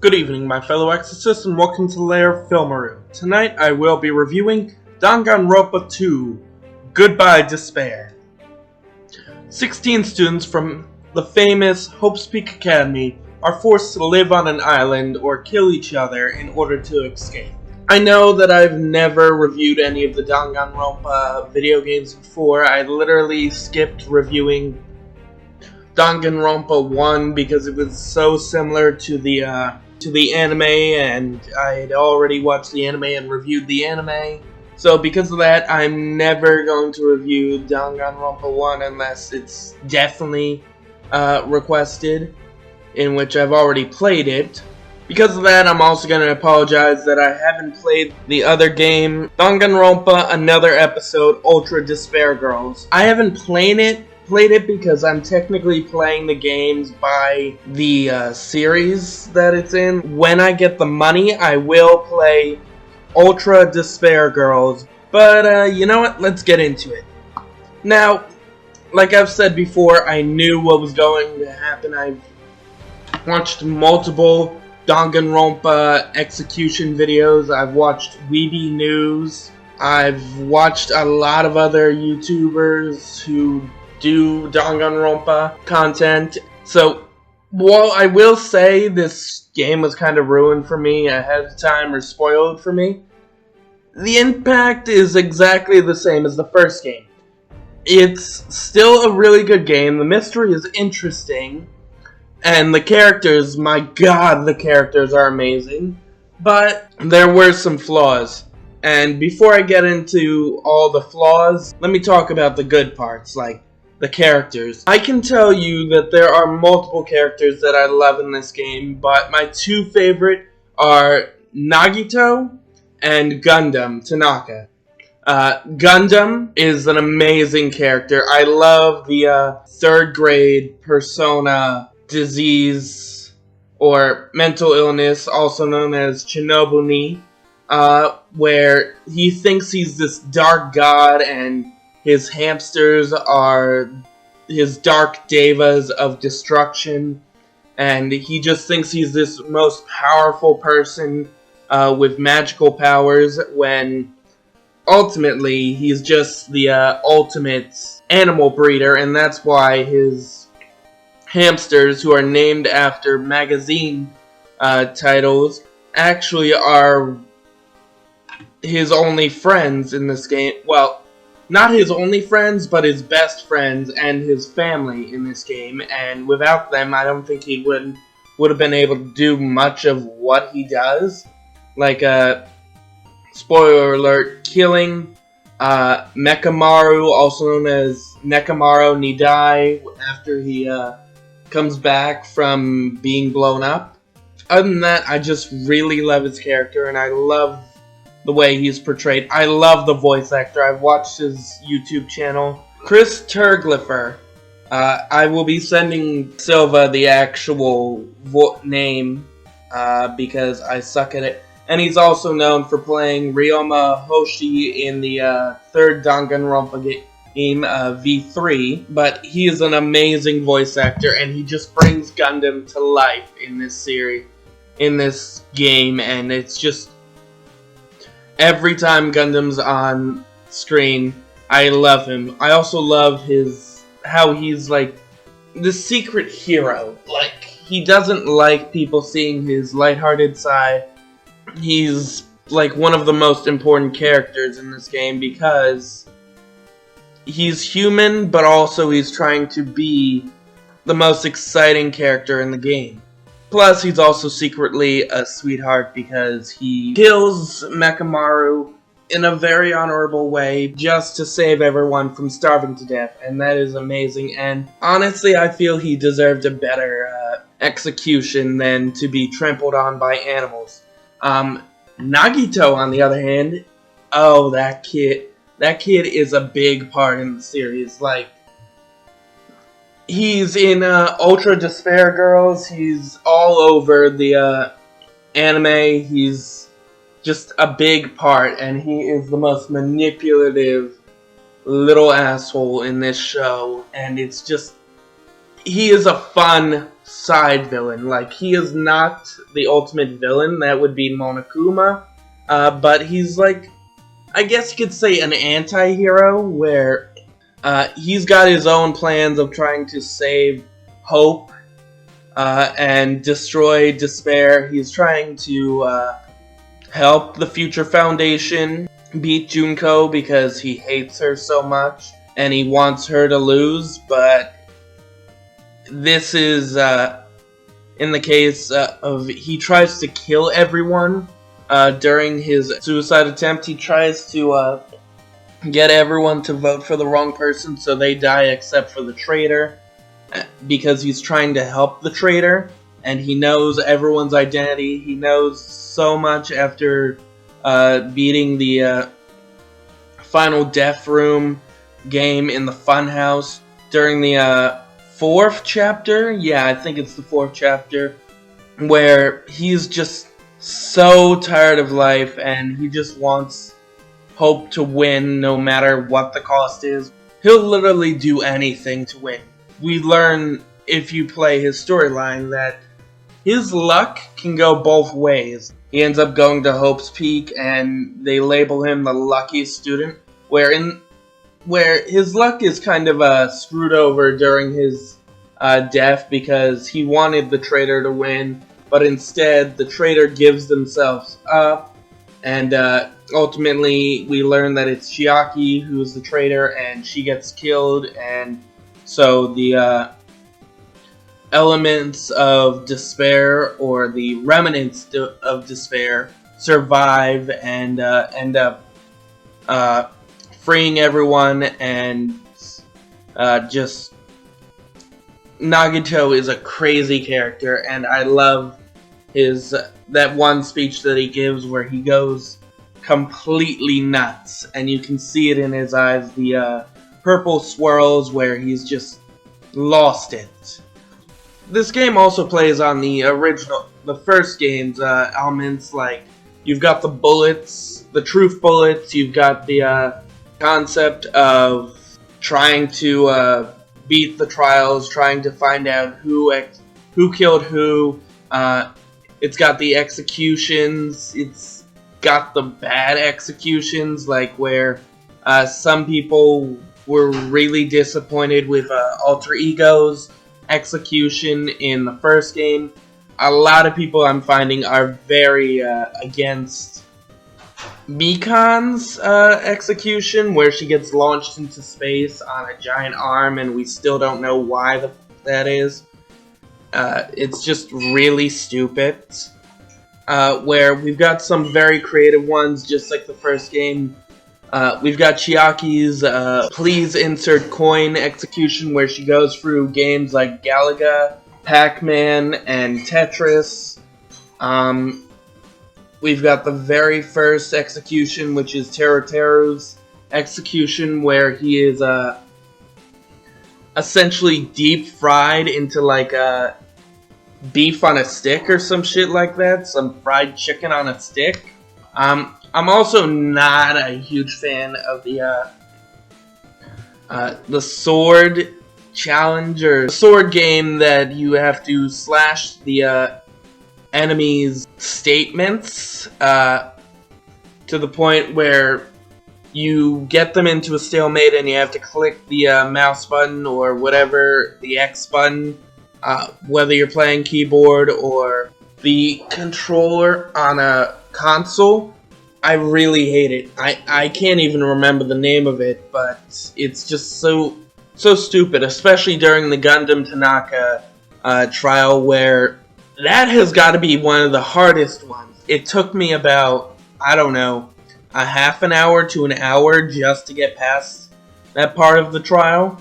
Good evening, my fellow exorcists, and welcome to Lair Filmaru. Tonight I will be reviewing Danganronpa 2, Goodbye Despair. 16 students from the famous Hope's Peak Academy are forced to live on an island or kill each other in order to escape. I know that I've never reviewed any of the Danganronpa video games before. I literally skipped reviewing Danganronpa 1 because it was so similar to the anime, and I had already watched the anime and reviewed the anime. So because of that, I'm never going to review Danganronpa 1 unless it's definitely requested, in which I've already played it. Because of that, I'm also going to apologize that I haven't played the other game, Danganronpa Another Episode, Ultra Despair Girls. I haven't played it because I'm technically playing the games by the series that it's in. When I get the money, I will play Ultra Despair Girls. But you know what? Let's get into it. Now, like I've said before, I knew what was going to happen. I've watched multiple Danganronpa execution videos. I've watched Weeby News. I've watched a lot of other YouTubers who do Danganronpa content. So, while I will say this game was kind of ruined for me ahead of time or spoiled for me, the impact is exactly the same as the first game. It's still a really good game. The mystery is interesting. And the characters, my god, the characters are amazing. But there were some flaws. And before I get into all the flaws, let me talk about the good parts, like the characters. I can tell you that there are multiple characters that I love in this game, but my two favorite are Nagito and Gundam Tanaka. Gundam is an amazing character. I love the third grade persona disease or mental illness, also known as Chinobuni, where he thinks he's this dark god and his hamsters are his dark devas of destruction, and he just thinks he's this most powerful person with magical powers, when ultimately he's just the ultimate animal breeder, and that's why his hamsters, who are named after magazine titles, actually are his only friends in this game. Well, not his only friends, but his best friends and his family in this game. And without them, I don't think he would have been able to do much of what he does. Like, spoiler alert, killing Mekamaru, also known as Nekamaru Nidai, after he comes back from being blown up. Other than that, I just really love his character, and I love the way he's portrayed. I love the voice actor. I've watched his YouTube channel. Chris Terglifer. I will be sending Silva the actual name because I suck at it. And he's also known for playing Ryoma Hoshi in the third Danganronpa game, V3. But he is an amazing voice actor, and he just brings Gundam to life in this series, in this game, and it's just every time Gundam's on screen, I love him. I also love how he's like the secret hero. Like, he doesn't like people seeing his lighthearted side. He's like one of the most important characters in this game because he's human, but also he's trying to be the most exciting character in the game. Plus, he's also secretly a sweetheart because he kills Mekamaru in a very honorable way just to save everyone from starving to death, and that is amazing. And honestly, I feel he deserved a better execution than to be trampled on by animals. Nagito, on the other hand, oh, that kid is a big part in the series. Like, he's in Ultra Despair Girls. He's all over the anime. He's just a big part, and he is the most manipulative little asshole in this show. And it's just he is a fun side villain. Like, he is not the ultimate villain. That would be Monokuma. But he's like, I guess you could say an anti-hero, where he's got his own plans of trying to save Hope and destroy Despair. He's trying to help the Future Foundation beat Junko because he hates her so much and he wants her to lose, but this is in the case of he tries to kill everyone during his suicide attempt. He tries to get everyone to vote for the wrong person so they die except for the traitor, because he's trying to help the traitor, and he knows everyone's identity. He knows so much after beating the final Death Room game in the Funhouse during the 4th chapter. Yeah, I think it's the 4th chapter, where he's just so tired of life and he just wants Hope to win no matter what the cost is. He'll literally do anything to win. We learn, if you play his storyline, that his luck can go both ways. He ends up going to Hope's Peak and they label him the luckiest student, where his luck is kind of screwed over during his death because he wanted the traitor to win, but instead the traitor gives themselves up, and ultimately we learn that it's Chiaki who's the traitor, and she gets killed, and so the elements of despair, or the remnants of despair, survive and end up freeing everyone, and just Nagito is a crazy character, and I love his that one speech that he gives where he goes completely nuts, and you can see it in his eyes, the purple swirls where he's just lost it. This game also plays on the first game's elements, like you've got the bullets, the truth bullets, you've got the concept of trying to beat the trials, trying to find out who killed who. It's got the executions, it's got the bad executions, like where some people were really disappointed with Alter Ego's execution in the first game. A lot of people I'm finding are very against Mikan's execution, where she gets launched into space on a giant arm, and we still don't know why that is. It's just really stupid. Where we've got some very creative ones, just like the first game. We've got Chiaki's please insert coin execution, where she goes through games like Galaga, Pac-Man, and Tetris. We've got the very first execution, which is Teru's execution, where he is essentially deep fried into like beef on a stick or some shit like that, some fried chicken on a stick. I'm also not a huge fan of the sword challenge, or sword game that you have to slash the enemies' statements to the point where you get them into a stalemate and you have to click the mouse button or whatever, the X button, whether you're playing keyboard or the controller on a console. I really hate it. I can't even remember the name of it, but it's just so stupid, especially during the Gundam Tanaka trial, where that has got to be one of the hardest ones. It took me about, I don't know, a half an hour to an hour just to get past that part of the trial.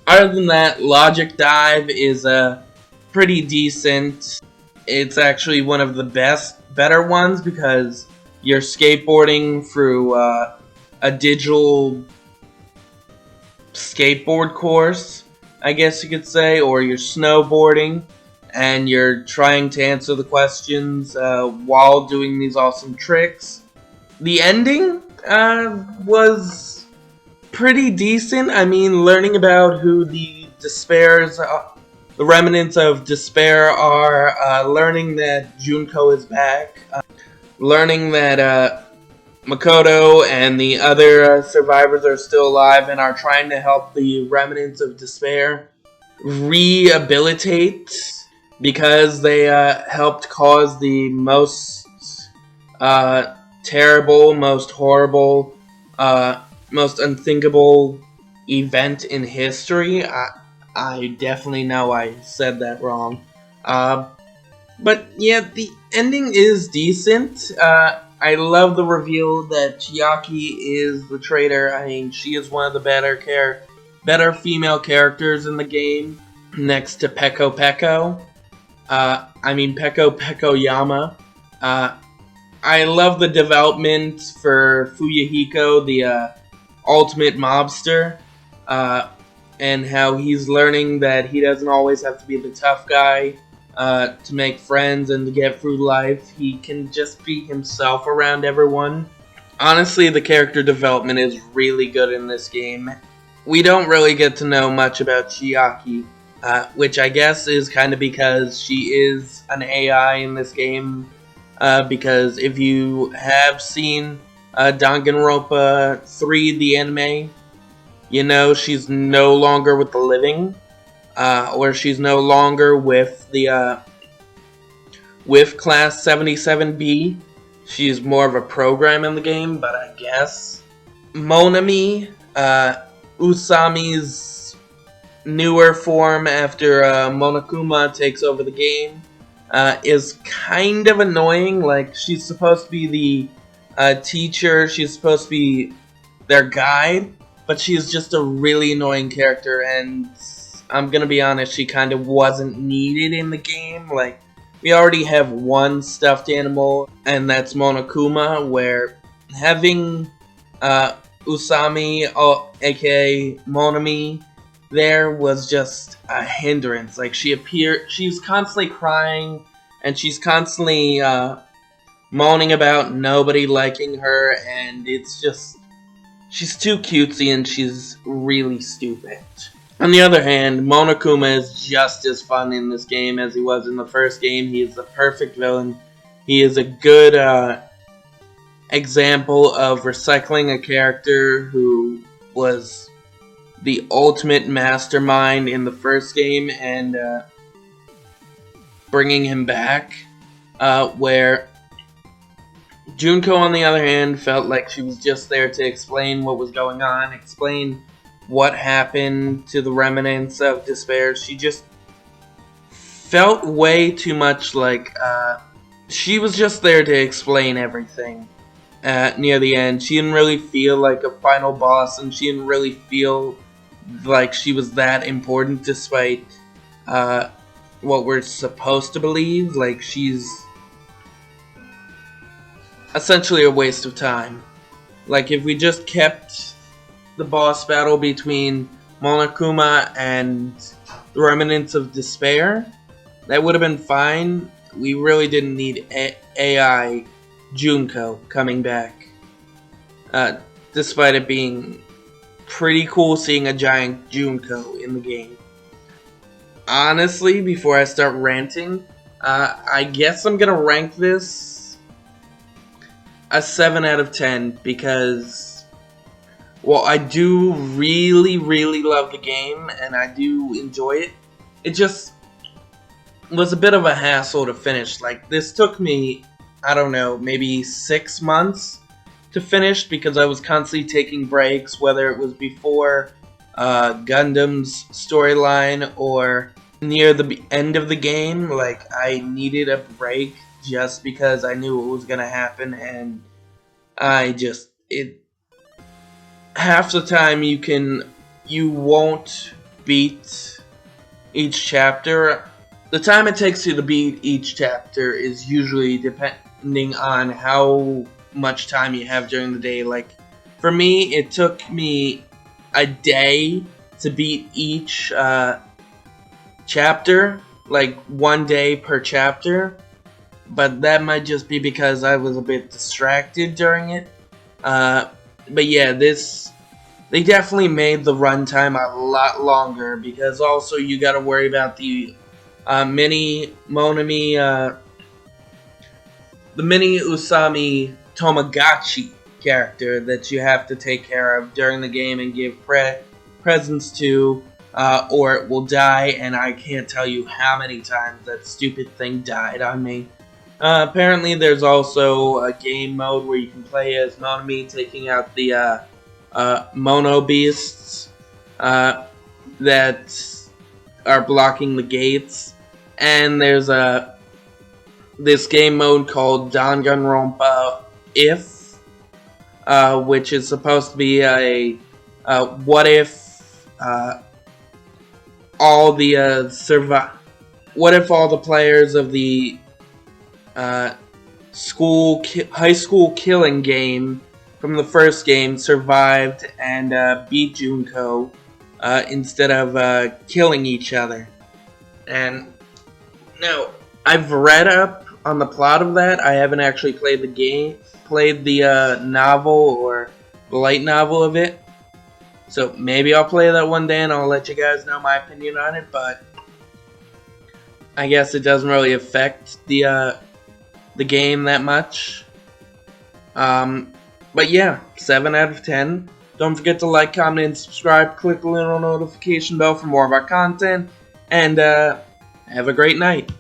Other than that, Logic Dive is pretty decent. It's actually one of the better ones, because you're skateboarding through a digital skateboard course, I guess you could say, or you're snowboarding, and you're trying to answer the questions while doing these awesome tricks. The ending was pretty decent. I mean, learning about who the Despairs The remnants of despair are learning that Junko is back, learning that Makoto and the other survivors are still alive and are trying to help the remnants of despair rehabilitate because they helped cause the most terrible, most horrible, most unthinkable event in history. I definitely know I said that wrong. But yeah, the ending is decent. I love the reveal that Chiaki is the traitor. I mean, she is one of the better female characters in the game, next to Peko Peko. Peko Yama. I love the development for Fuyuhiko, the ultimate mobster, and how he's learning that he doesn't always have to be the tough guy to make friends and to get through life. He can just be himself around everyone. Honestly, the character development is really good in this game. We don't really get to know much about Chiaki, which I guess is kind of because she is an AI in this game. Because if you have seen Danganronpa 3, the anime, you know she's no longer with the living, or she's no longer with the with Class 77B. She's more of a program in the game, but I guess Monami, Usami's newer form after Monokuma takes over the game, is kind of annoying. Like, she's supposed to be the teacher, she's supposed to be their guide, but she's just a really annoying character, and I'm gonna be honest, she kind of wasn't needed in the game. Like, we already have one stuffed animal, and that's Monokuma, where having Usami, aka Monami, there was just a hindrance. Like, she's constantly crying, and she's constantly moaning about nobody liking her, and it's just, she's too cutesy and she's really stupid. On the other hand, Monokuma is just as fun in this game as he was in the first game. He is the perfect villain. He is a good example of recycling a character who was the ultimate mastermind in the first game and bringing him back, where Junko, on the other hand, felt like she was just there to explain what was going on, explain what happened to the remnants of despair. She just felt way too much like she was just there to explain everything. Near the end, she didn't really feel like a final boss, and she didn't really feel like she was that important, despite what we're supposed to believe. Like, she's essentially a waste of time. Like, if we just kept the boss battle between Monokuma and the remnants of despair, that would have been fine. We really didn't need AI Junko coming back, despite it being pretty cool seeing a giant Junko in the game. Honestly, before I start ranting, I guess I'm gonna rank this a 7 out of 10 because, well, I do really, really love the game and I do enjoy it. It just was a bit of a hassle to finish. Like, this took me, I don't know, maybe 6 months to finish because I was constantly taking breaks, whether it was before Gundam's storyline or near the end of the game. Like, I needed a break just because I knew what was gonna happen, and half the time you won't beat each chapter. The time it takes you to beat each chapter is usually depending on how much time you have during the day. Like, for me, it took me a day to beat each chapter, like 1 day per chapter, but that might just be because I was a bit distracted during it. But yeah, this they definitely made the runtime a lot longer, because also you got to worry about the mini Usami Tomagachi character that you have to take care of during the game and give presents to, or it will die, and I can't tell you how many times that stupid thing died on me. Apparently there's also a game mode where you can play as Monami taking out the Mono Beasts that are blocking the gates, and there's this game mode called Danganronpa If, which is supposed to be a what if all the what if all the players of the high school killing game from the first game survived and beat Junko instead of killing each other. And now, I've read up on the plot of that. I haven't actually played the novel or the light novel of it. So maybe I'll play that one day and I'll let you guys know my opinion on it, but I guess it doesn't really affect the game that much. But yeah, 7 out of 10. Don't forget to like, comment, and subscribe. Click the little notification bell for more of our content. And have a great night.